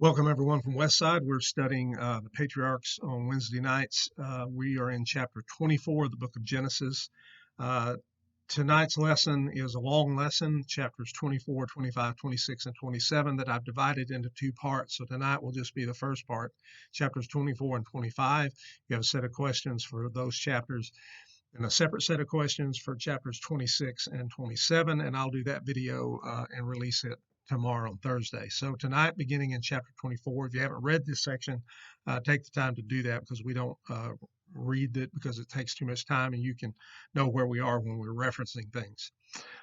Welcome, everyone, from Westside. We're studying the patriarchs on Wednesday nights. We are in chapter 24 of the book of Genesis. Uh, Tonight's lesson is a long lesson, chapters 24, 25, 26, and 27, that I've divided into two parts. So tonight will just be the first part, chapters 24 and 25. You have a set of questions for those chapters and a separate set of questions for chapters 26 and 27, and I'll do that video and release it tomorrow on Thursday. So tonight, beginning in chapter 24, if you haven't read this section, take the time to do that because we don't read it because it takes too much time, and you can know where we are when we're referencing things.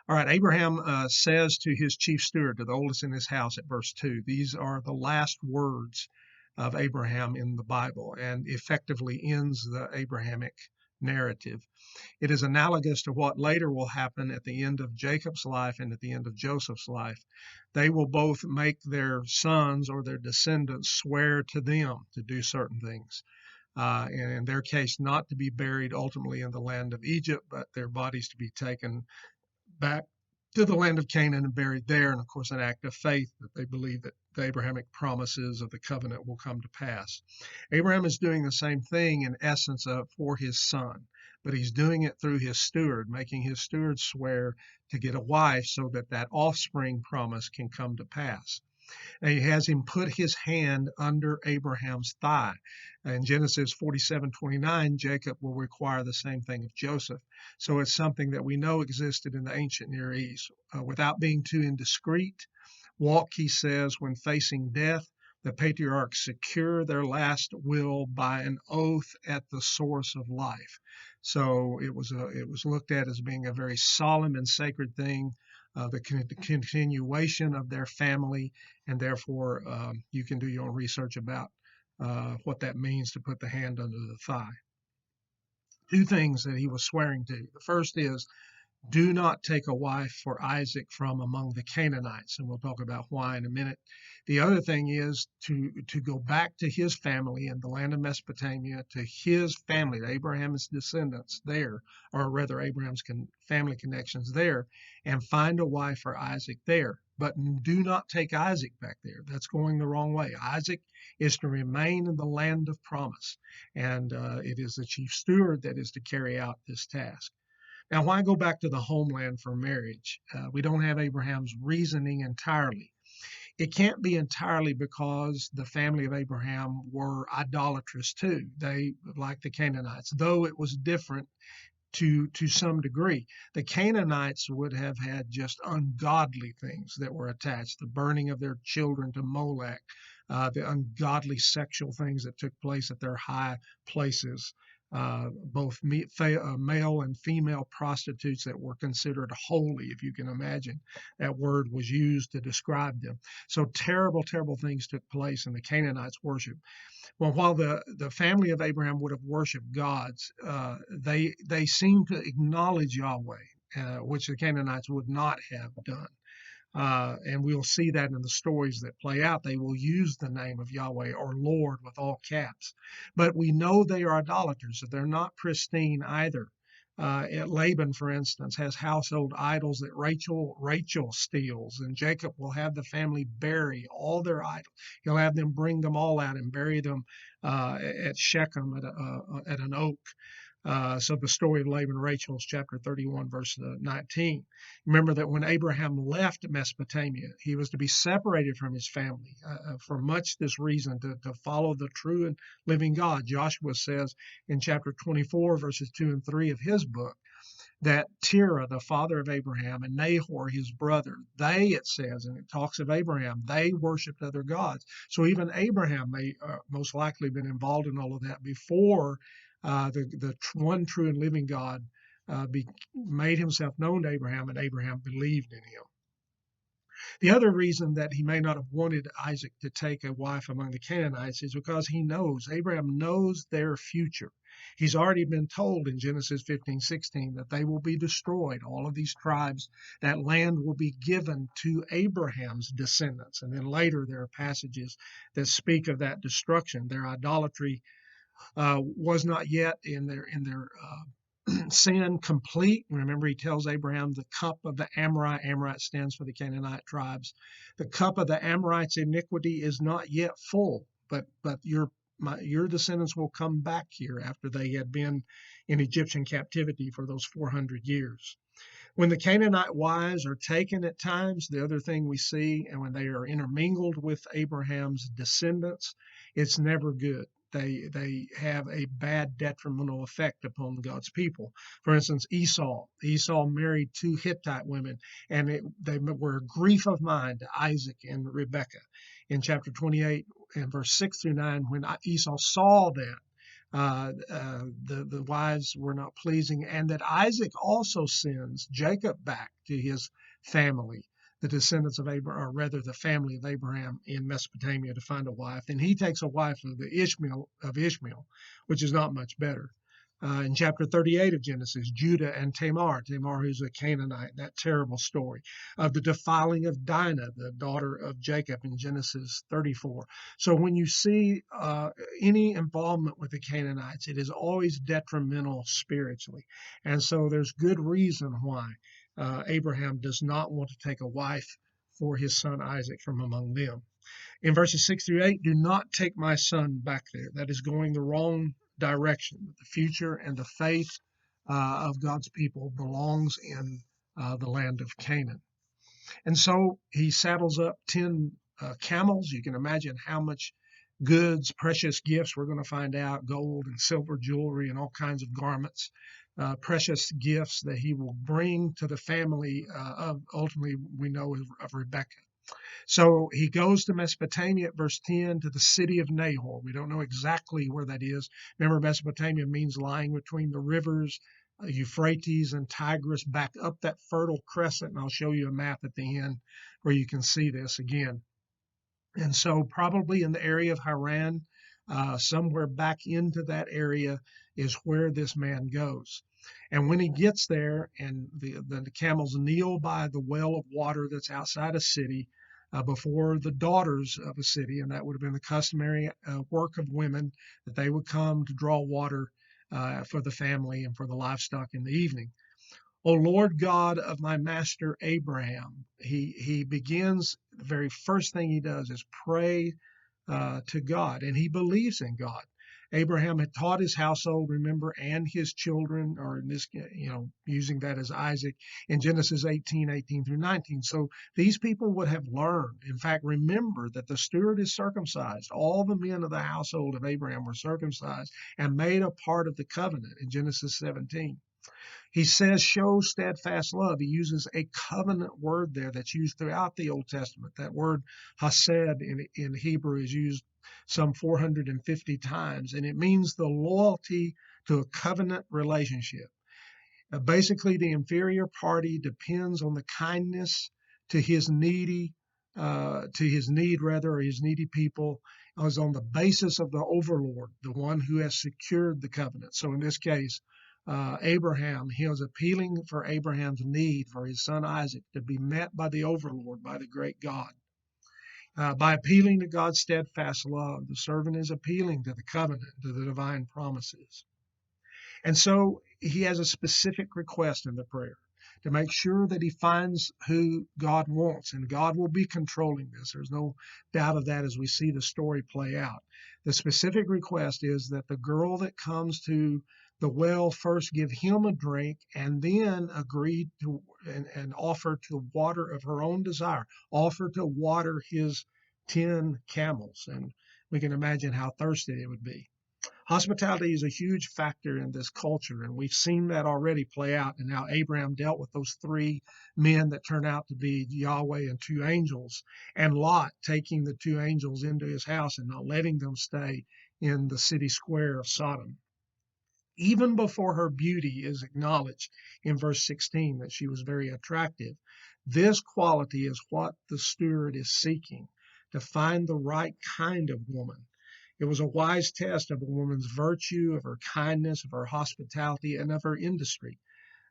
All right, Abraham says to his chief steward, to the oldest in his house, at verse 2, these are the last words of Abraham in the Bible and effectively ends the Abrahamic narrative. It is analogous to what later will happen at the end of Jacob's life and at the end of Joseph's life. They will both make their sons or their descendants swear to them to do certain things. And in their case, not to be buried ultimately in the land of Egypt, but their bodies to be taken back to the land of Canaan and buried there. And of course, an act of faith that they believe that the Abrahamic promises of the covenant will come to pass. Abraham is doing the same thing in essence for his son, but he's doing it through his steward, making his steward swear to get a wife so that that offspring promise can come to pass. And he has him put his hand under Abraham's thigh. In Genesis 47:29, Jacob will require the same thing of Joseph. So it's something that we know existed in the ancient Near East. Without being too indiscreet, walk, he says, when facing death, the patriarchs secure their last will by an oath at the source of life. So it was looked at as being a very solemn and sacred thing, the continuation of their family, and therefore you can do your own research about what that means to put the hand under the thigh. Two things that he was swearing to. The first is, do not take a wife for Isaac from among the Canaanites, and we'll talk about why in a minute. The other thing is to go back to his family in the land of Mesopotamia, to his family, Abraham's descendants there, or rather Abraham's family connections there, and find a wife for Isaac there. But do not take Isaac back there. That's going the wrong way. Isaac is to remain in the land of promise, and it is the chief steward that is to carry out this task. Now, why go back to the homeland for marriage? We don't have Abraham's reasoning entirely. It can't be entirely because the family of Abraham were idolatrous too. They, like the Canaanites, though it was different to some degree. The Canaanites would have had just ungodly things that were attached, the burning of their children to Molech, the ungodly sexual things that took place at their high places, both male and female prostitutes that were considered holy, if you can imagine. That word was used to describe them. So terrible, terrible things took place, and the Canaanites worship. Well, while the family of Abraham would have worshiped gods, they seem to acknowledge Yahweh, which the Canaanites would not have done. And we'll see that in the stories that play out. They will use the name of Yahweh or Lord with all caps. But we know they are idolaters. They're not pristine either. Laban, for instance, has household idols that Rachel steals, and Jacob will have the family bury all their idols. He'll have them bring them all out and bury them at Shechem at an oak. So the story of Laban and Rachel is chapter 31, verse 19. Remember that when Abraham left Mesopotamia, he was to be separated from his family for much this reason, to follow the true and living God. Joshua says in chapter 24, verses 2 and 3 of his book, that Terah, the father of Abraham, and Nahor, his brother, it says, and it talks of Abraham, they worshiped other gods. So even Abraham may most likely have been involved in all of that before the one true and living God made himself known to Abraham, and Abraham believed in him. The other reason that he may not have wanted Isaac to take a wife among the Canaanites is because Abraham knows their future. He's already been told in Genesis 15:16 that they will be destroyed. All of these tribes, that land will be given to Abraham's descendants. And then later there are passages that speak of that destruction. Their idolatry was not yet in their sin complete. Remember, he tells Abraham the cup of the Amorite, Amorite stands for the Canaanite tribes, the cup of the Amorites' iniquity is not yet full, but your descendants will come back here after they had been in Egyptian captivity for those 400 years. When the Canaanite wives are taken at times, the other thing we see, and when they are intermingled with Abraham's descendants, it's never good. They have a bad detrimental effect upon God's people. For instance, Esau married two Hittite women, and they were a grief of mind to Isaac and Rebekah. In chapter 28 and verse 6 through 9, when Esau saw that the wives were not pleasing, and that Isaac also sends Jacob back to his family, the descendants of Abraham, or rather the family of Abraham in Mesopotamia, to find a wife. And he takes a wife of Ishmael, which is not much better. In chapter 38 of Genesis, Judah and Tamar, who's a Canaanite, that terrible story of the defiling of Dinah, the daughter of Jacob, in Genesis 34. So when you see any involvement with the Canaanites, it is always detrimental spiritually. And so there's good reason why Abraham does not want to take a wife for his son Isaac from among them. In verses 6 through 8, do not take my son back there. That is going the wrong direction. The future and the faith of God's people belongs in the land of Canaan. And so he saddles up 10 camels. You can imagine how much goods, precious gifts, we're going to find out, gold and silver jewelry and all kinds of garments, precious gifts that he will bring to the family of, ultimately, we know, of Rebekah. So he goes to Mesopotamia at verse 10 to the city of Nahor. We don't know exactly where that is. Remember, Mesopotamia means lying between the rivers Euphrates and Tigris, back up that fertile crescent. And I'll show you a map at the end where you can see this again. And so probably in the area of Haran, somewhere back into that area is where this man goes. And when he gets there, and the camels kneel by the well of water that's outside a city, before the daughters of a city, and that would have been the customary work of women, that they would come to draw water for the family and for the livestock in the evening. O Lord God of my master Abraham, he begins, the very first thing he does is pray to God, and he believes in God. Abraham had taught his household, remember, and his children, or in this, using that as Isaac, in Genesis 18 through 19. So these people would have learned. In fact, remember that the steward is circumcised. All the men of the household of Abraham were circumcised and made a part of the covenant in Genesis 17. He says, show steadfast love. He uses a covenant word there that's used throughout the Old Testament. That word hesed in Hebrew is used some 450 times, and it means the loyalty to a covenant relationship. Basically, the inferior party depends on the kindness to his needy, or his needy people, is on the basis of the overlord, the one who has secured the covenant. So in this case, Abraham, he was appealing for Abraham's need for his son Isaac to be met by the overlord, by the great God. By appealing to God's steadfast love, the servant is appealing to the covenant, to the divine promises. And so he has a specific request in the prayer to make sure that he finds who God wants, and God will be controlling this. There's no doubt of that as we see the story play out. The specific request is that the girl that comes to the well first give him a drink, and then agree to and offer to water of her own desire, offer to water his 10 camels. And we can imagine how thirsty it would be. Hospitality is a huge factor in this culture, and we've seen that already play out in how Abraham dealt with those 3 men that turned out to be Yahweh and 2 angels, and Lot taking the 2 angels into his house and not letting them stay in the city square of Sodom. Even before her beauty is acknowledged in verse 16, that she was very attractive, this quality is what the steward is seeking, to find the right kind of woman. It was a wise test of a woman's virtue, of her kindness, of her hospitality, and of her industry,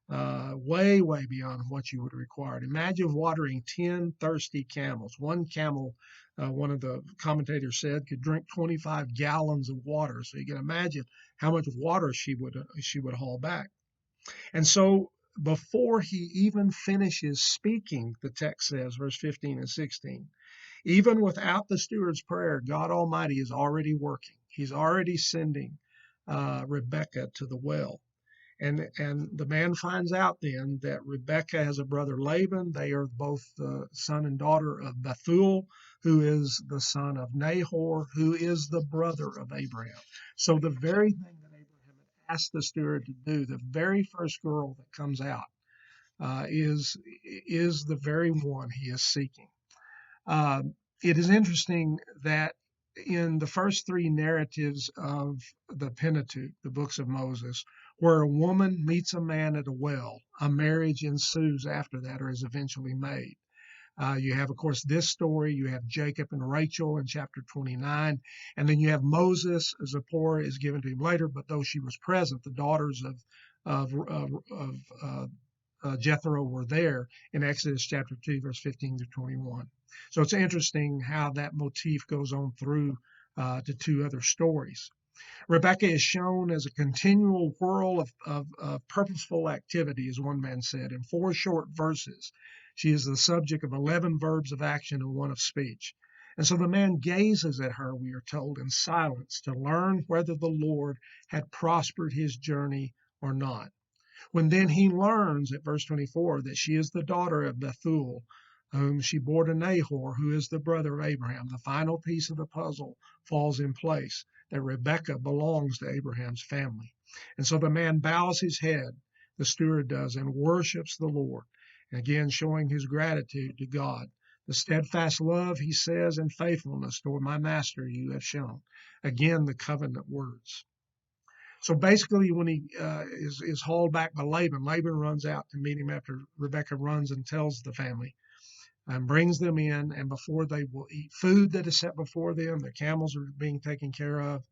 way, way beyond what you would require. Imagine watering 10 thirsty camels. One camel, one of the commentators said, could drink 25 gallons of water. So you can imagine how much water she would haul back. And so before he even finishes speaking, the text says, verse 15 and 16, even without the steward's prayer, God Almighty is already working. He's already sending Rebekah to the well. And the man finds out then that Rebekah has a brother Laban. They are both the son and daughter of Bethuel, who is the son of Nahor, who is the brother of Abraham. So the very thing that Abraham had asked the steward to do, the very first girl that comes out, is the very one he is seeking. Uh, it is interesting that in the first three narratives of the Pentateuch, the books of Moses, where a woman meets a man at a well, a marriage ensues after that or is eventually made. You have, of course, this story. You have Jacob and Rachel in chapter 29. And then you have Moses. Zipporah is given to him later, but though she was present, the daughters of Jethro were there in Exodus chapter 2, verse 15 to 21. So it's interesting how that motif goes on through to two other stories. Rebecca is shown as a continual whirl of purposeful activity, as one man said, in four short verses. She is the subject of 11 verbs of action and one of speech. And so the man gazes at her, we are told, in silence to learn whether the Lord had prospered his journey or not. When then he learns at verse 24 that she is the daughter of Bethuel, whom she bore to Nahor, who is the brother of Abraham, the final piece of the puzzle falls in place, that Rebekah belongs to Abraham's family. And so the man bows his head, the steward does, and worships the Lord, again showing his gratitude to God. The steadfast love, he says, and faithfulness toward my master you have shown. Again, the covenant words. So basically, when he is hauled back by Laban, Laban runs out to meet him after Rebekah runs and tells the family and brings them in. And before they will eat food that is set before them, the camels are being taken care of.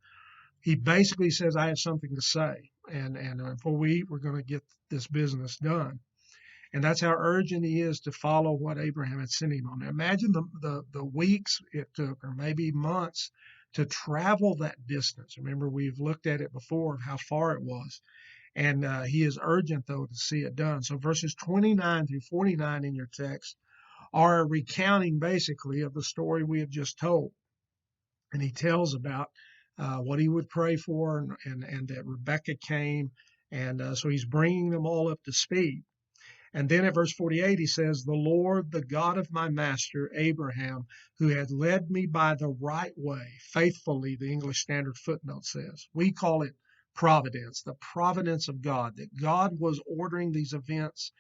He basically says, I have something to say. And before we eat, we're going to get this business done. And that's how urgent he is to follow what Abraham had sent him on. Now imagine the weeks it took, or maybe months, to travel that distance. Remember, we've looked at it before of how far it was. And he is urgent, though, to see it done. So verses 29 through 49 in your text are a recounting, basically, of the story we have just told. And he tells about what he would pray for and that Rebekah came. And so he's bringing them all up to speed. And then at verse 48, he says, the Lord, the God of my master, Abraham, who had led me by the right way, faithfully, the English Standard Footnote says. We call it providence, the providence of God, that God was ordering these events.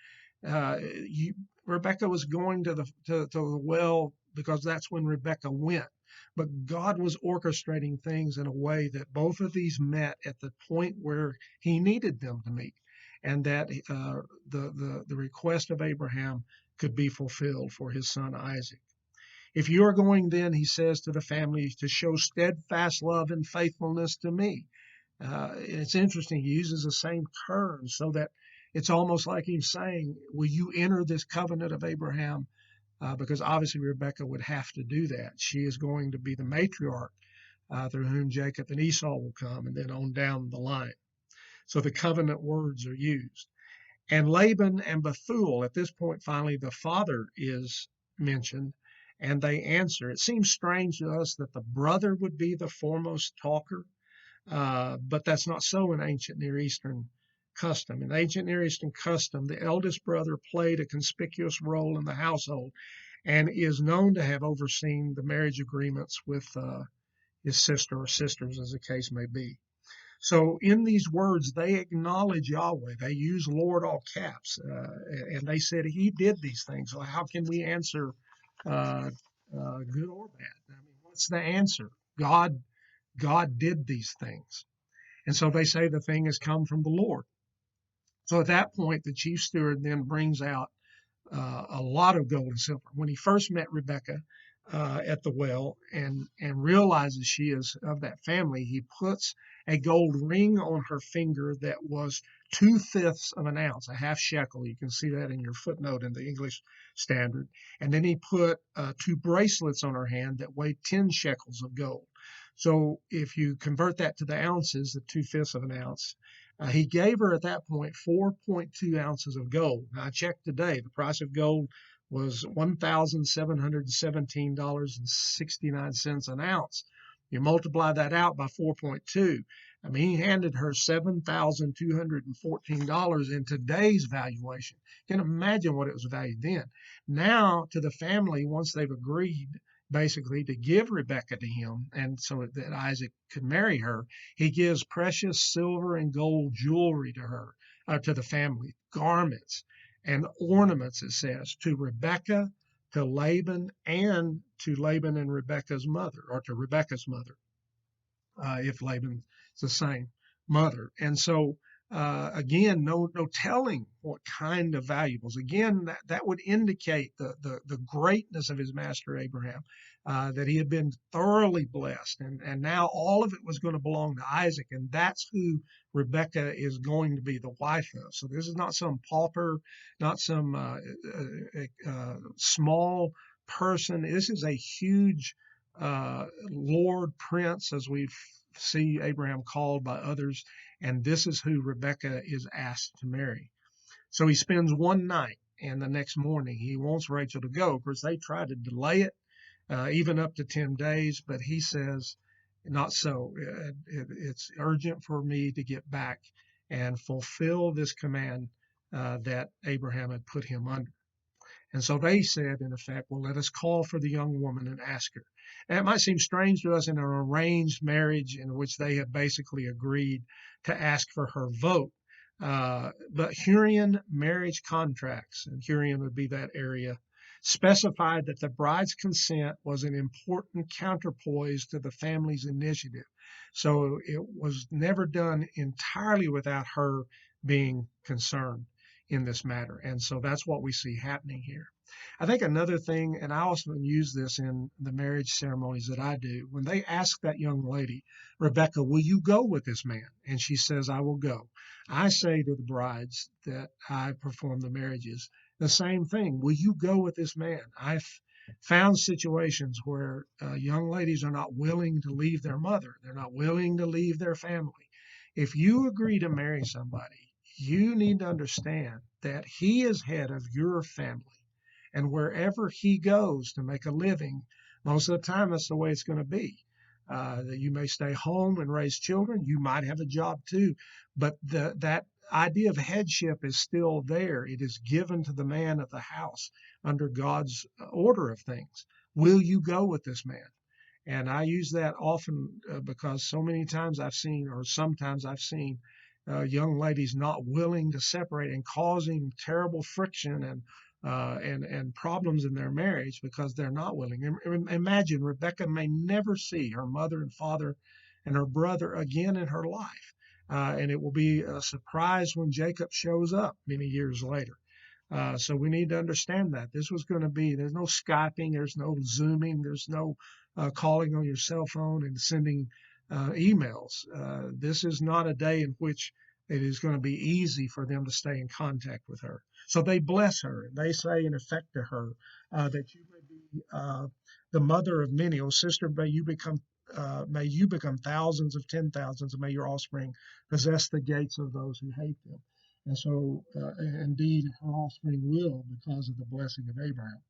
Rebekah was going to the well because that's when Rebekah went. But God was orchestrating things in a way that both of these met at the point where he needed them to meet, and that the request of Abraham could be fulfilled for his son Isaac. If you are going then, he says to the family, to show steadfast love and faithfulness to me. It's interesting, he uses the same terms so that it's almost like he's saying, will you enter this covenant of Abraham? Because obviously Rebekah would have to do that. She is going to be the matriarch through whom Jacob and Esau will come, and then on down the line. So the covenant words are used. And Laban and Bethuel, at this point, finally, the father is mentioned, and they answer. It seems strange to us that the brother would be the foremost talker, but that's not so in ancient Near Eastern custom. In ancient Near Eastern custom, the eldest brother played a conspicuous role in the household and is known to have overseen the marriage agreements with his sister or sisters, as the case may be. So in these words, they acknowledge Yahweh. They use Lord all caps, and they said he did these things. So how can we answer good or bad? I mean, what's the answer? God did these things. And so they say the thing has come from the Lord. So at that point, the chief steward then brings out a lot of gold and silver. When he first met Rebekah at the well and realizes she is of that family, he puts a gold ring on her finger that was 2/5 of an ounce, a half shekel. You can see that in your footnote in the English Standard. And then he put 2 bracelets on her hand that weighed 10 shekels of gold. So if you convert that to the ounces, the 2/5 of an ounce, He gave her at that point 4.2 ounces of gold. Now, I checked today, the price of gold was $1,717.69 an ounce. You multiply that out by 4.2. I mean, he handed her $7,214 in today's valuation. You can imagine what it was valued then. Now, to the family, once they've agreed basically to give Rebekah to him, and so that Isaac could marry her, he gives precious silver and gold jewelry to her, to the family, garments and ornaments, it says, to Rebekah, to Laban, and to Laban and Rebekah's mother, or to Rebekah's mother, if Laban's the same mother. And so, again, no telling what kind of valuables. Again, that would indicate the greatness of his master Abraham, that he had been thoroughly blessed, and now all of it was going to belong to Isaac, and that's who Rebekah is going to be the wife of. So this is not some pauper, not some small person. This is a huge Lord Prince, as we see Abraham called by others, and this is who Rebekah is asked to marry. So he spends one night, and the next morning he wants Rachel to go. Of course, they try to delay it, even up to 10 days, but he says, not so. It's urgent for me to get back and fulfill this command that Abraham had put him under. And so they said, in effect, well, let us call for the young woman and ask her. And it might seem strange to us in an arranged marriage in which they have basically agreed to ask for her vote. But Hurrian marriage contracts, and Hurrian would be that area, specified that the bride's consent was an important counterpoise to the family's initiative. So it was never done entirely without her being concerned in this matter. And so that's what we see happening here. I think another thing, and I often use this in the marriage ceremonies that I do, when they ask that young lady, Rebekah, will you go with this man? And she says, I will go. I say to the brides that I perform the marriages, the same thing. Will you go with this man? I've found situations where young ladies are not willing to leave their mother. They're not willing to leave their family. If you agree to marry somebody, you need to understand that he is head of your family. And wherever he goes to make a living, most of the time that's the way it's going to be. That you may stay home and raise children. You might have a job too. But that idea of headship is still there. It is given to the man of the house under God's order of things. Will you go with this man? And I use that often because so many times I've seen, or sometimes I've seen, young ladies not willing to separate and causing terrible friction and problems in their marriage because they're not willing. Imagine Rebekah may never see her mother and father and her brother again in her life. And it will be a surprise when Jacob shows up many years later. So we need to understand that this was going to be, there's no Skyping, there's no Zooming, there's no calling on your cell phone and sending emails. This is not a day in which it is going to be easy for them to stay in contact with her. So they bless her. They say in effect to her that you may be the mother of many. Oh, sister, may you become thousands of 10,000s, and may your offspring possess the gates of those who hate them. And so, indeed, her offspring will because of the blessing of Abraham.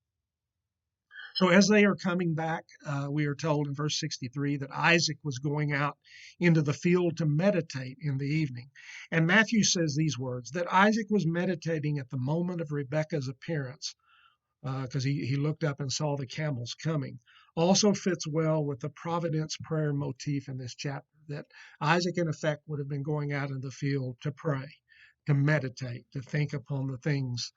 So as they are coming back, we are told in verse 63 that Isaac was going out into the field to meditate in the evening. And Matthew says these words, that Isaac was meditating at the moment of Rebekah's appearance, because he looked up and saw the camels coming. Also fits well with the providence prayer motif in this chapter, that Isaac, in effect, would have been going out in the field to pray, to meditate, to think upon the things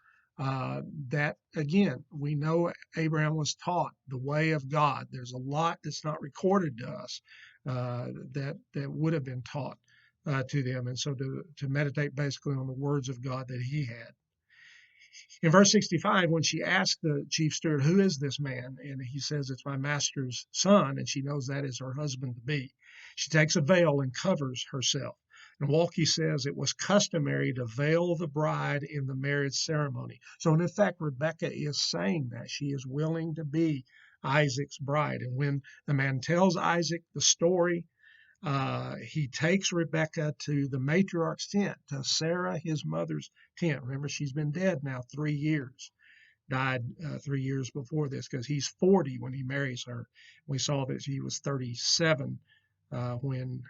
that, again, we know Abraham was taught the way of God. There's a lot that's not recorded to us that would have been taught to them. And so to meditate basically on the words of God that he had. In verse 65, when she asked the chief steward, who is this man? And he says, it's my master's son. And she knows that is her husband to be. She takes a veil and covers herself. And Walke says it was customary to veil the bride in the marriage ceremony. So in effect, Rebekah is saying that she is willing to be Isaac's bride. And when the man tells Isaac the story He takes Rebekah to the matriarch's tent, to Sarah, his mother's tent. Remember, she's been dead now 3 years, died 3 years before this, because he's 40 when he marries her. We saw that he was 37 when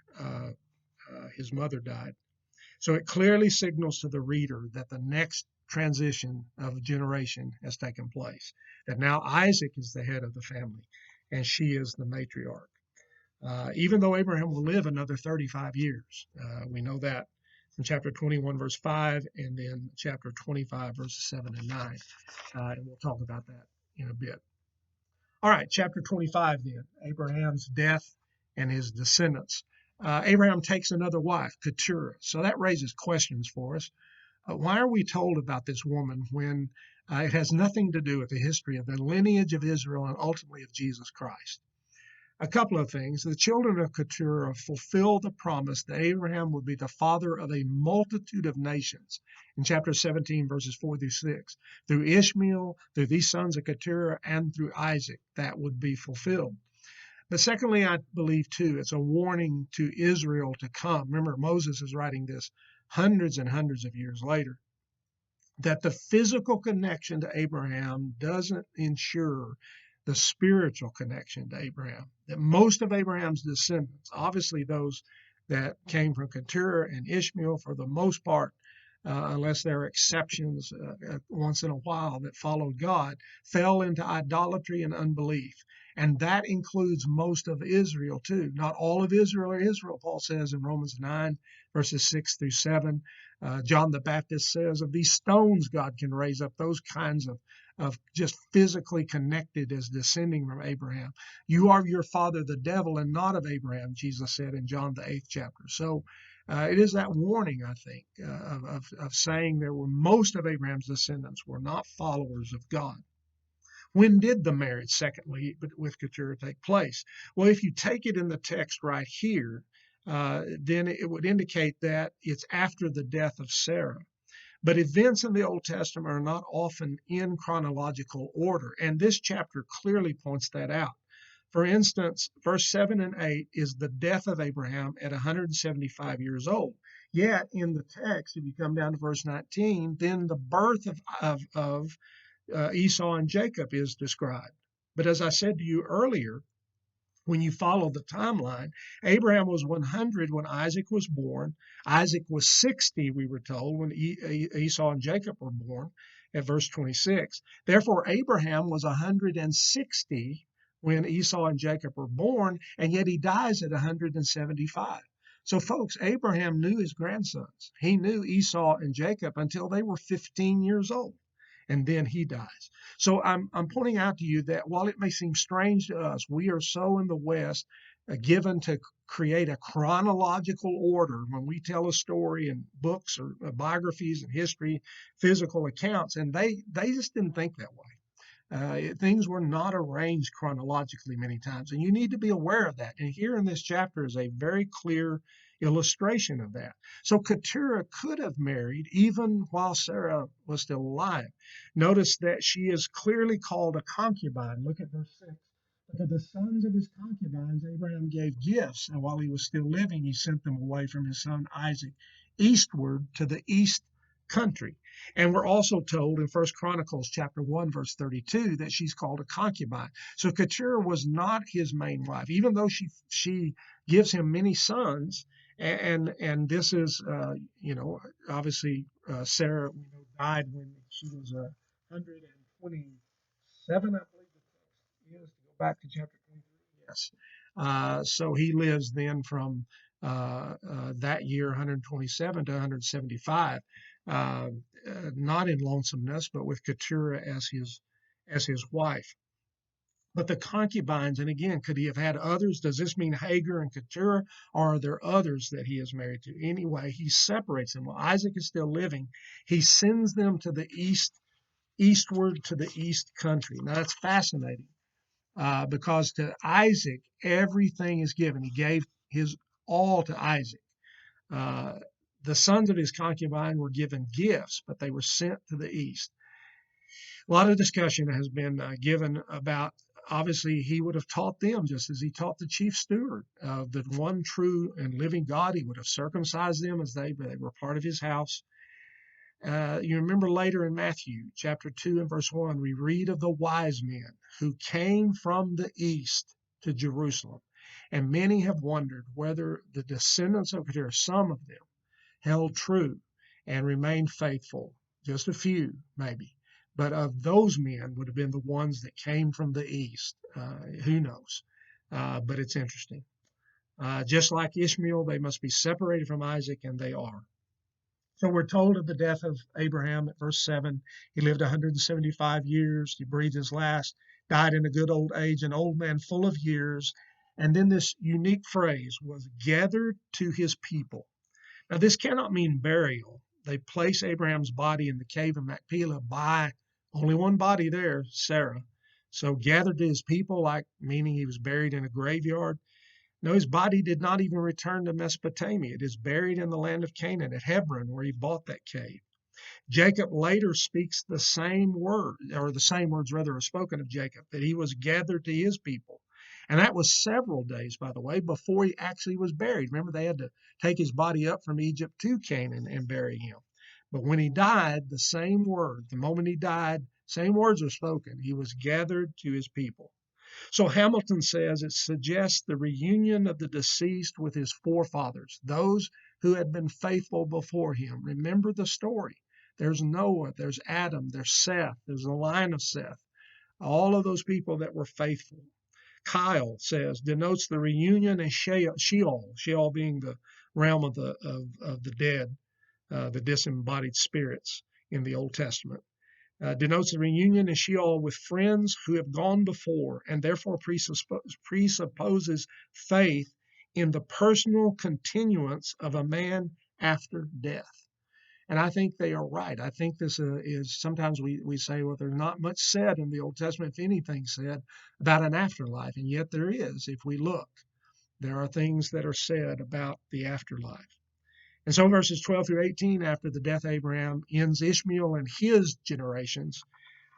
his mother died. So it clearly signals to the reader that the next transition of a generation has taken place, that now Isaac is the head of the family and she is the matriarch. Even though Abraham will live another 35 years. We know that from chapter 21, verse 5, and then chapter 25, verses 7 and 9. And we'll talk about that in a bit. All right, chapter 25 then, Abraham's death and his descendants. Abraham takes another wife, Keturah. So that raises questions for us. Why are we told about this woman when it has nothing to do with the history of the lineage of Israel and ultimately of Jesus Christ? A couple of things. The children of Keturah fulfill the promise that Abraham would be the father of a multitude of nations in chapter 17, verses 4 through 6. Through Ishmael, through these sons of Keturah, and through Isaac, that would be fulfilled. But secondly, I believe too, it's a warning to Israel to come. Remember, Moses is writing this hundreds and hundreds of years later, that the physical connection to Abraham doesn't ensure the spiritual connection to Abraham. That most of Abraham's descendants, obviously those that came from Keturah and Ishmael for the most part, unless there are exceptions once in a while that followed God, fell into idolatry and unbelief. And that includes most of Israel too. Not all of Israel are Israel, Paul says in Romans 9, verses 6 through 7. John the Baptist says of these stones God can raise up those kinds of just physically connected as descending from Abraham. You are your father the devil and not of Abraham, Jesus said in John the 8th chapter. So it is that warning, I think, of saying there were most of Abraham's descendants were not followers of God. When did the marriage, secondly, with Keturah take place? Well, if you take it in the text right here, then it would indicate that it's after the death of Sarah. But events in the Old Testament are not often in chronological order, and this chapter clearly points that out. For instance, verse 7 and 8 is the death of Abraham at 175 years old. Yet in the text, if you come down to verse 19, then the birth of Esau and Jacob is described. But as I said to you earlier, when you follow the timeline, Abraham was 100 when Isaac was born. Isaac was 60, we were told, when Esau and Jacob were born at verse 26. Therefore, Abraham was 160 when Esau and Jacob were born, and yet he dies at 175. So, folks, Abraham knew his grandsons. He knew Esau and Jacob until they were 15 years old, and then he dies. So I'm pointing out to you that while it may seem strange to us, we are so in the West given to create a chronological order when we tell a story in books or biographies and history, physical accounts, and they just didn't think that way. Things were not arranged chronologically many times, and you need to be aware of that. And here in this chapter is a very clear illustration of that. So Keturah could have married even while Sarah was still alive. Notice that she is clearly called a concubine. Look at verse 6. But to the sons of his concubines, Abraham gave gifts, and while he was still living, he sent them away from his son Isaac eastward to the east country. And we're also told in 1 Chronicles chapter 1, verse 32, that she's called a concubine. So Keturah was not his main wife, even though she gives him many sons. And this is, obviously Sarah died when she was 127, I believe the text is, to go back to chapter 23. Yes. So he lives then from that year, 127 to 175, not in lonesomeness, but with Keturah as his wife. But the concubines, and again, could he have had others? Does this mean Hagar and Keturah, or are there others that he is married to? Anyway, he separates them. While Isaac is still living, he sends them to the eastward to the east country. Now, that's fascinating because to Isaac, everything is given. He gave his all to Isaac. The sons of his concubine were given gifts, but they were sent to the east. A lot of discussion has been given about obviously he would have taught them just as he taught the chief steward of the one true and living God. He would have circumcised them as they were part of his house. You remember later in Matthew chapter 2 and verse 1, we read of the wise men who came from the east to Jerusalem. And many have wondered whether the descendants of Keturah, some of them, held true and remained faithful. Just a few, maybe. But of those men would have been the ones that came from the east. Who knows? But it's interesting. Just like Ishmael, they must be separated from Isaac, and they are. So we're told of the death of Abraham at verse 7. He lived 175 years. He breathed his last, died in a good old age, an old man full of years. And then this unique phrase was gathered to his people. Now, this cannot mean burial. They place Abraham's body in the cave of Machpelah by only one body there, Sarah. So gathered to his people, like meaning he was buried in a graveyard. No, his body did not even return to Mesopotamia. It is buried in the land of Canaan at Hebron, where he bought that cave. Jacob later speaks the same word, or the same words rather are spoken of Jacob, that he was gathered to his people. And that was several days, by the way, before he actually was buried. Remember, they had to take his body up from Egypt to Canaan and bury him. But when he died, the same word, the moment he died, same words are spoken. He was gathered to his people. So Hamilton says it suggests the reunion of the deceased with his forefathers, those who had been faithful before him. Remember the story. There's Noah, there's Adam, there's Seth, there's the line of Seth, all of those people that were faithful. Kyle says denotes the reunion in Sheol, Sheol being the realm of the dead, the disembodied spirits in the Old Testament. Denotes a reunion in Sheol with friends who have gone before, and therefore presupposes faith in the personal continuance of a man after death. And I think they are right. I think this is sometimes we say, well, there's not much said in the Old Testament, if anything said, about an afterlife. And yet there is, if we look. There are things that are said about the afterlife. And so verses 12 through 18, after the death of Abraham, ends Ishmael and his generations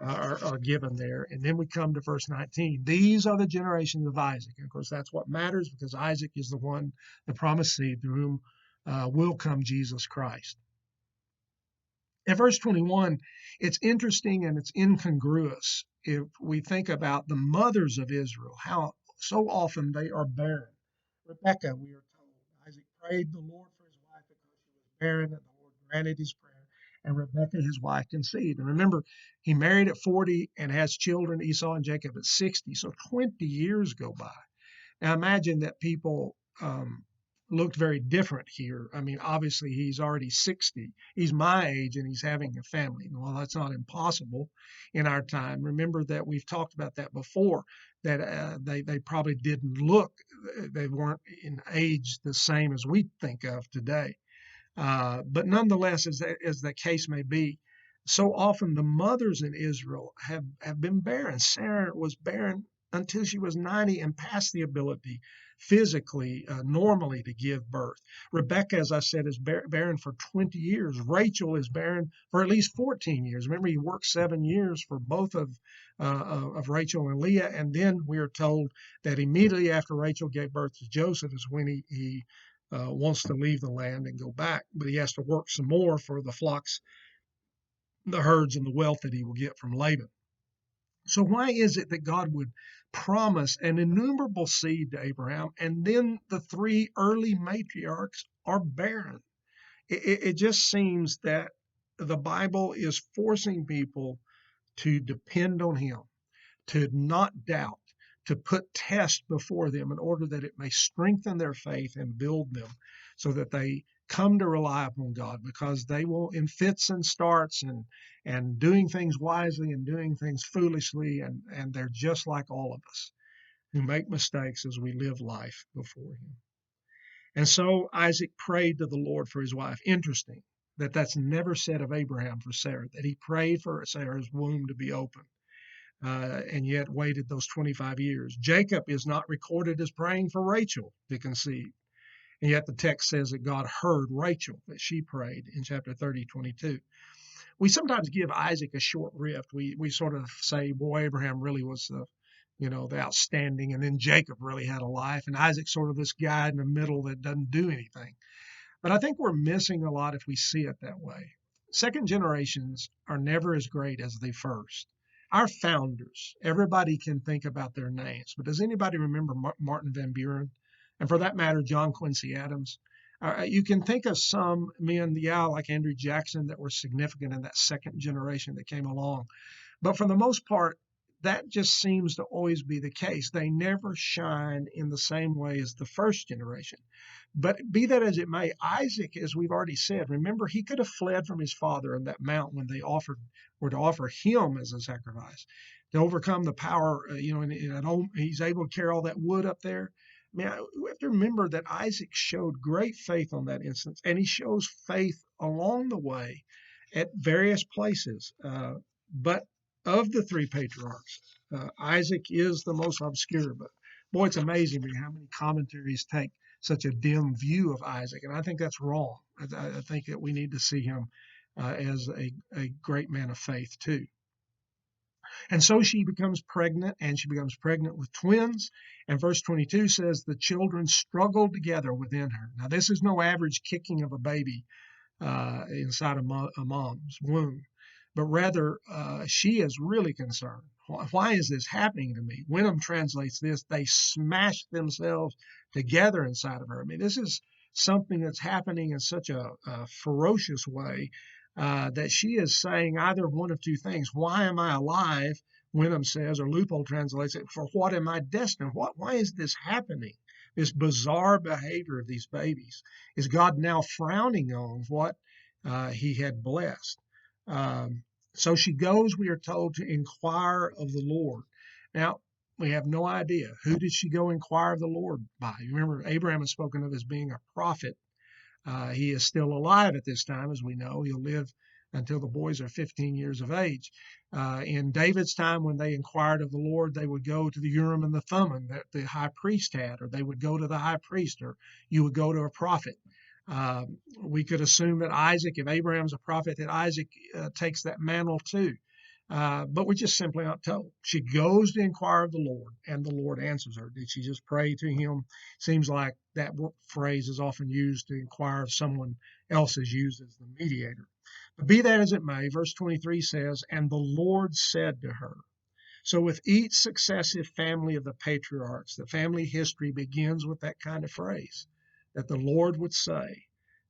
are given there. And then we come to verse 19. These are the generations of Isaac. And of course, that's what matters because Isaac is the one, the promised seed through whom will come Jesus Christ. In verse 21, it's interesting and it's incongruous if we think about the mothers of Israel, how so often they are barren. Rebekah, we are told, Isaac prayed the Lord for his wife because she was barren, and the Lord granted his prayer. And Rebekah, his wife, conceived. And remember, he married at 40 and has children, Esau and Jacob, at 60. So 20 years go by. Now imagine that people looked very different here. I mean, obviously he's already 60. He's my age and he's having a family. Well, that's not impossible in our time. Remember that we've talked about that before, that they probably didn't look, they weren't in age the same as we think of today. But nonetheless, as the case may be, so often the mothers in Israel have been barren. Sarah was barren until she was 90 and past the ability physically, normally to give birth. Rebecca, as I said, is barren for 20 years. Rachel is barren for at least 14 years. Remember, he worked 7 years for both of Rachel and Leah, and then we are told that immediately after Rachel gave birth to Joseph is when he wants to leave the land and go back, but he has to work some more for the flocks, the herds, and the wealth that he will get from Laban. So why is it that God would promise an innumerable seed to Abraham, and then the three early matriarchs are barren? It just seems that the Bible is forcing people to depend on him, to not doubt, to put tests before them in order that it may strengthen their faith and build them so that they come to rely upon God, because they will, in fits and starts and doing things wisely and doing things foolishly, and they're just like all of us who make mistakes as we live life before him. And so Isaac prayed to the Lord for his wife. Interesting that that's never said of Abraham for Sarah, that he prayed for Sarah's womb to be open. And yet waited those 25 years. Jacob is not recorded as praying for Rachel to conceive. And yet the text says that God heard Rachel, that she prayed in chapter 30:22. We sometimes give Isaac a short rift. We sort of say, boy, Abraham really was the outstanding, and then Jacob really had a life, and Isaac's sort of this guy in the middle that doesn't do anything. But I think we're missing a lot if we see it that way. Second generations are never as great as the first. Our founders, everybody can think about their names, but does anybody remember Martin Van Buren? And for that matter, John Quincy Adams? You can think of some men, yeah, like Andrew Jackson, that were significant in that second generation that came along. But for the most part, that just seems to always be the case. They never shine in the same way as the first generation. But be that as it may, Isaac, as we've already said, remember, he could have fled from his father in that mount when they were to offer him as a sacrifice to overcome the power, and he's able to carry all that wood up there. I mean, we have to remember that Isaac showed great faith on that instance, and he shows faith along the way at various places. But of the three patriarchs, Isaac is the most obscure. But boy, it's amazing me how many commentaries take such a dim view of Isaac, and I think that's wrong. I think that we need to see him as a great man of faith too. And so she becomes pregnant, and she becomes pregnant with twins. And verse 22 says the children struggled together within her. Now, this is no average kicking of a baby inside a mom's womb, but rather she is really concerned. Why is this happening to me? Wenham translates this, they smash themselves together inside of her. I mean, this is something that's happening in such a ferocious way that she is saying either one of two things. Why am I alive? Wenham says, or Loophole translates it, for what am I destined? Why is this happening? This bizarre behavior of these babies. Is God now frowning on what he had blessed? So she goes, we are told, to inquire of the Lord. Now, we have no idea. Who did she go inquire of the Lord by? You remember, Abraham is spoken of as being a prophet. He is still alive at this time, as we know. He'll live until the boys are 15 years of age. In David's time, when they inquired of the Lord, they would go to the Urim and the Thummim that the high priest had, or they would go to the high priest, or you would go to a prophet. We could assume that Isaac, if Abraham's a prophet, that Isaac takes that mantle too. But we're just simply not told. She goes to inquire of the Lord, and the Lord answers her. Did she just pray to him? Seems like that phrase is often used to inquire if someone else is used as the mediator. But be that as it may, verse 23 says, and the Lord said to her. So with each successive family of the patriarchs, the family history begins with that kind of phrase, that the Lord would say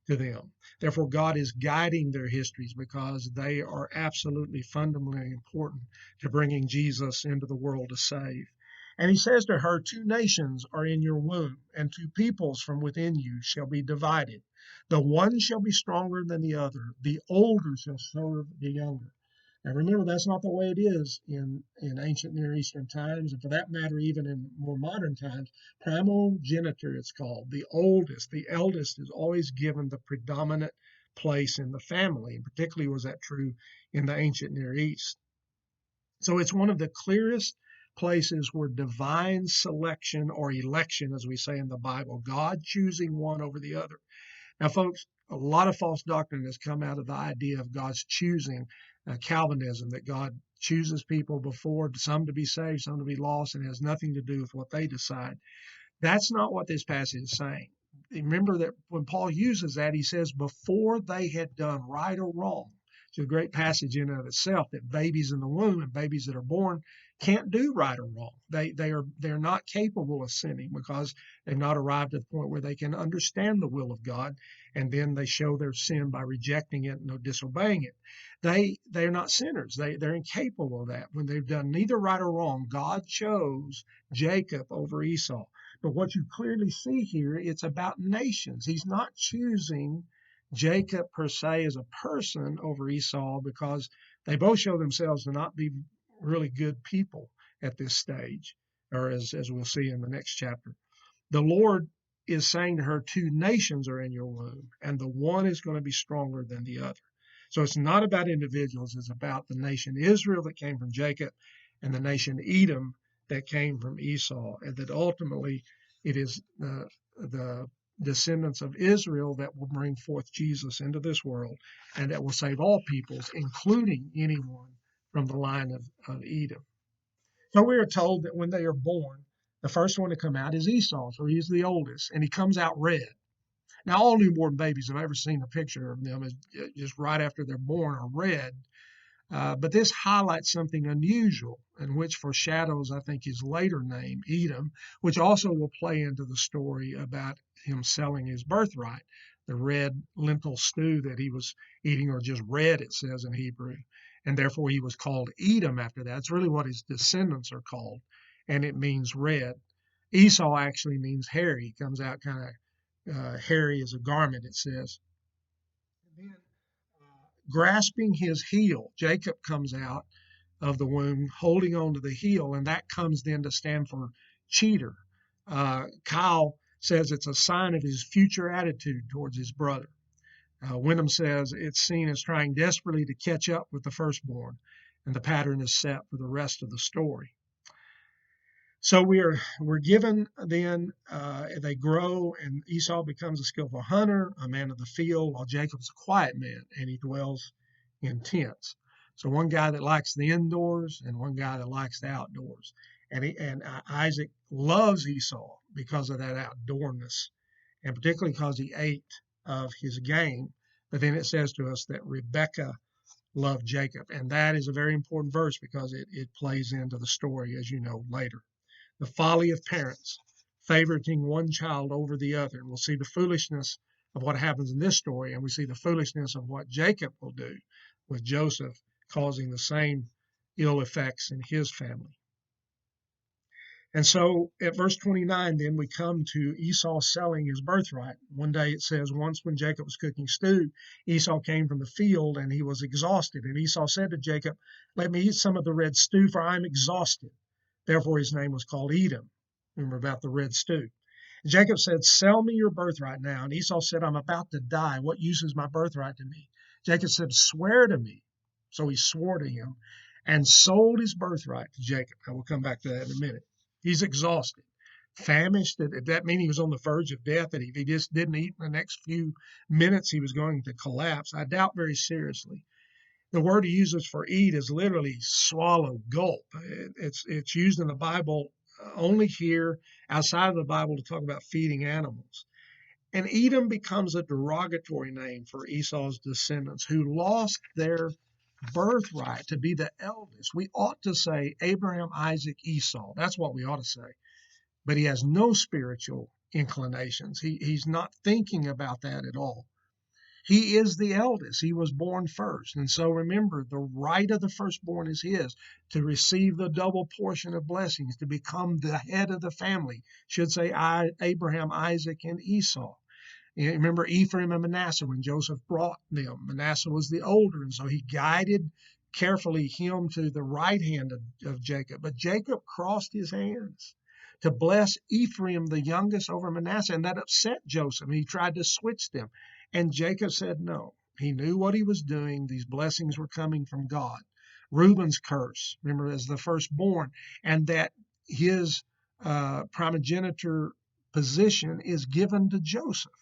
to them. Therefore, God is guiding their histories because they are absolutely fundamentally important to bringing Jesus into the world to save. And he says to her, 2 nations are in your womb, and 2 peoples from within you shall be divided. The one shall be stronger than the other. The older shall serve the younger. Now remember, that's not the way it is in ancient Near Eastern times, and for that matter, even in more modern times. Primogeniture, it's called. The oldest, the eldest is always given the predominant place in the family, and particularly was that true in the ancient Near East. So it's one of the clearest places where divine selection or election, as we say in the Bible, God choosing one over the other. Now, folks, a lot of false doctrine has come out of the idea of God's choosing, Calvinism, that God chooses people before, some to be saved, some to be lost, and it has nothing to do with what they decide. That's not what this passage is saying. Remember that when Paul uses that, he says before they had done right or wrong. It's a great passage in and of itself, that babies in the womb and babies that are born can't do right or wrong. They're not capable of sinning because they've not arrived at the point where they can understand the will of God, and then they show their sin by rejecting it and disobeying it. They're not sinners. They're incapable of that. When they've done neither right or wrong, God chose Jacob over Esau. But what you clearly see here, it's about nations. He's not choosing Jacob per se as a person over Esau because they both show themselves to not be really good people at this stage, or as we'll see in the next chapter. The Lord is saying to her, 2 nations are in your womb, and the one is going to be stronger than the other. So it's not about individuals. It's about the nation Israel that came from Jacob and the nation Edom that came from Esau, and that ultimately it is the descendants of Israel that will bring forth Jesus into this world, and that will save all peoples, including anyone from the line of Edom. So we are told that when they are born, the first one to come out is Esau, so he's the oldest, and he comes out red. Now, all newborn babies, I've ever seen a picture of them, is just right after they're born are red. But this highlights something unusual, and which foreshadows, I think, his later name, Edom, which also will play into the story about him selling his birthright, the red lentil stew that he was eating, or just red, it says in Hebrew. And therefore, he was called Edom after that. It's really what his descendants are called, and it means red. Esau actually means hairy. He comes out kind of hairy as a garment, it says. And then grasping his heel, Jacob comes out of the womb holding on to the heel, and that comes then to stand for cheater. Kyle says it's a sign of his future attitude towards his brother. Wyndham says it's seen as trying desperately to catch up with the firstborn, and the pattern is set for the rest of the story. So we're given then, they grow, and Esau becomes a skillful hunter, a man of the field, while Jacob's a quiet man, and he dwells in tents. So one guy that likes the indoors and one guy that likes the outdoors. And Isaac loves Esau because of that outdoorness, and particularly because he ate of his game. But then it says to us that Rebekah loved Jacob, and that is a very important verse because it plays into the story, as you know, later. The folly of parents favoriting one child over the other. And we'll see the foolishness of what happens in this story, and we see the foolishness of what Jacob will do with Joseph, causing the same ill effects in his family. And so at verse 29, then we come to Esau selling his birthright. One day it says, once when Jacob was cooking stew, Esau came from the field and he was exhausted. And Esau said to Jacob, let me eat some of the red stew, for I am exhausted. Therefore his name was called Edom. Remember about the red stew. And Jacob said, sell me your birthright now. And Esau said, I'm about to die. What use is my birthright to me? Jacob said, swear to me. So he swore to him and sold his birthright to Jacob. I will come back to that in a minute. He's exhausted, famished. Did that mean he was on the verge of death, that if he just didn't eat in the next few minutes, he was going to collapse? I doubt very seriously. The word he uses for eat is literally swallow, gulp. It's used in the Bible only here, outside of the Bible, to talk about feeding animals. And Edom becomes a derogatory name for Esau's descendants who lost their birthright to be the eldest. We ought to say Abraham, Isaac, Esau. That's what we ought to say. But he has no spiritual inclinations. He's not thinking about that at all. He is the eldest. He was born first. And so remember, the right of the firstborn is his, to receive the double portion of blessings, to become the head of the family. Should say Abraham, Isaac, and Esau. Remember Ephraim and Manasseh when Joseph brought them. Manasseh was the older, and so he guided carefully him to the right hand of Jacob. But Jacob crossed his hands to bless Ephraim, the youngest, over Manasseh, and that upset Joseph. He tried to switch them. And Jacob said no. He knew what he was doing. These blessings were coming from God. Reuben's curse, remember, as the firstborn, and that his primogeniture position is given to Joseph.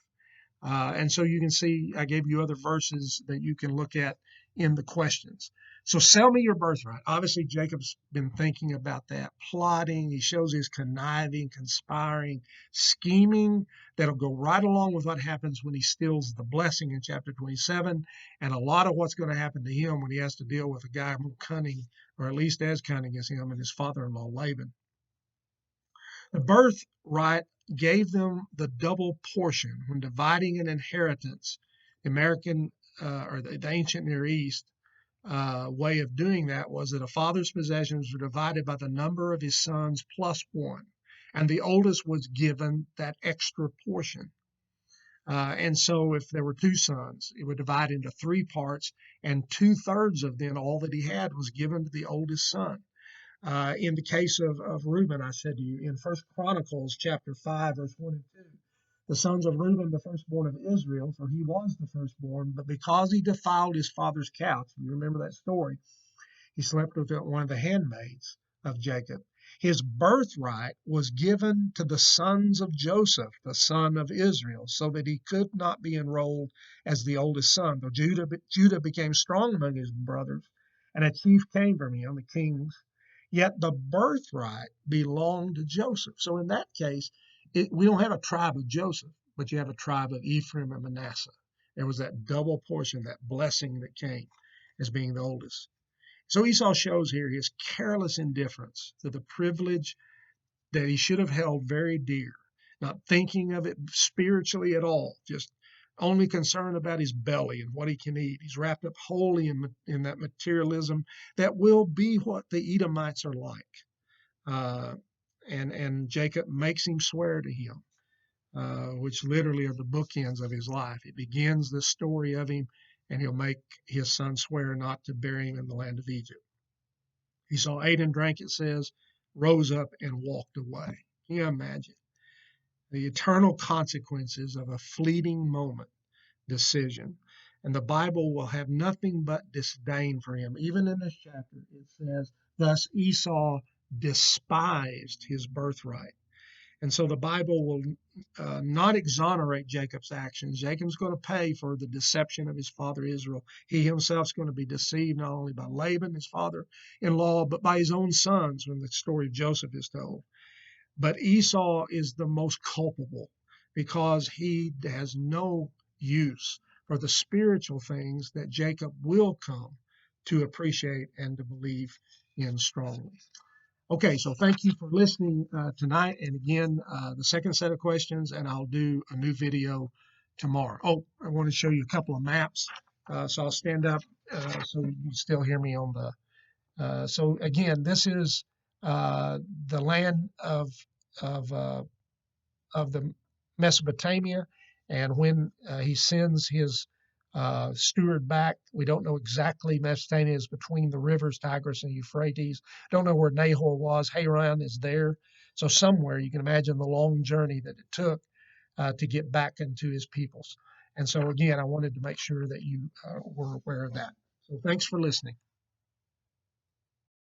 And so you can see, I gave you other verses that you can look at in the questions. So sell me your birthright. Obviously, Jacob's been thinking about that, plotting. He shows his conniving, conspiring, scheming that'll go right along with what happens when he steals the blessing in chapter 27, and a lot of what's going to happen to him when he has to deal with a guy more cunning, or at least as cunning as him, and his father-in-law Laban. The birthright gave them the double portion when dividing an inheritance. The American or the ancient Near East way of doing that was that a father's possessions were divided by the number of his sons plus one, and the oldest was given that extra portion. And so if there were two sons, it would divide into three parts, and 2/3 of then all that he had was given to the oldest son. In the case of Reuben, I said to you, in First Chronicles chapter 5, verse 1 and 2, the sons of Reuben, the firstborn of Israel, for he was the firstborn, but because he defiled his father's couch, you remember that story, he slept with one of the handmaids of Jacob. His birthright was given to the sons of Joseph, the son of Israel, so that he could not be enrolled as the oldest son. Though Judah became strong among his brothers, and a chief came from him, the kings. yet the birthright belonged to Joseph. So in that case, we don't have a tribe of Joseph, but you have a tribe of Ephraim and Manasseh. There was that double portion, that blessing that came as being the oldest. So Esau shows here his careless indifference to the privilege that he should have held very dear, not thinking of it spiritually at all, just only concerned about his belly and what he can eat. He's wrapped up wholly in that materialism that will be what the Edomites are like. Uh, and Jacob makes him swear to him, which literally are the bookends of his life. It begins the story of him, and he'll make his son swear not to bury him in the land of Egypt. Esau ate and drank, it says, rose up and walked away. Can you imagine the eternal consequences of a fleeting moment decision? And the Bible will have nothing but disdain for him. Even in this chapter, it says, thus Esau despised his birthright. And so the Bible will not exonerate Jacob's actions. Jacob's going to pay for the deception of his father Israel. He himself is going to be deceived not only by Laban, his father-in-law, but by his own sons when the story of Joseph is told. But Esau is the most culpable because he has no use for the spiritual things that Jacob will come to appreciate and to believe in strongly. Okay, so thank you for listening tonight. And again, the second set of questions, and I'll do a new video tomorrow. Oh, I want to show you a couple of maps. So I'll stand up so you can still hear me on the. So again, this is the land of the Mesopotamia, and when he sends his steward back, we don't know exactly. Mesopotamia is between the rivers Tigris and Euphrates. Don't know where Nahor was. Haran is there, so somewhere you can imagine the long journey that it took to get back into his peoples. And so again, I wanted to make sure that you were aware of that. So thanks for listening.